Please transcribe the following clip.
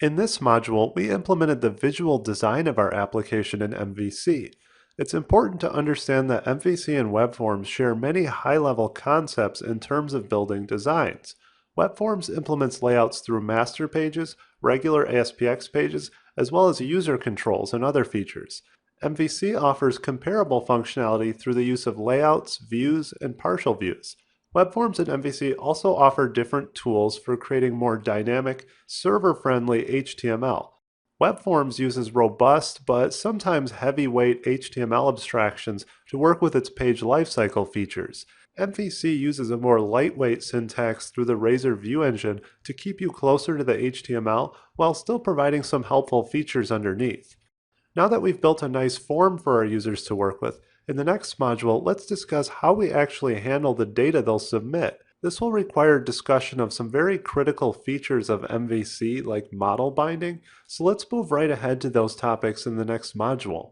In this module, we implemented the visual design of our application in MVC. It's important to understand that MVC and Web Forms share many high-level concepts in terms of building designs. Web Forms implements layouts through master pages, regular ASPX pages, as well as user controls and other features. MVC offers comparable functionality through the use of layouts, views, and partial views. Web Forms and MVC also offer different tools for creating more dynamic, server-friendly HTML. Web Forms uses robust but sometimes heavyweight HTML abstractions to work with its page lifecycle features. MVC uses a more lightweight syntax through the Razor View engine to keep you closer to the HTML while still providing some helpful features underneath. Now that we've built a nice form for our users to work with, in the next module, let's discuss how we actually handle the data they'll submit. This will require discussion of some very critical features of MVC like model binding, so let's move right ahead to those topics in the next module.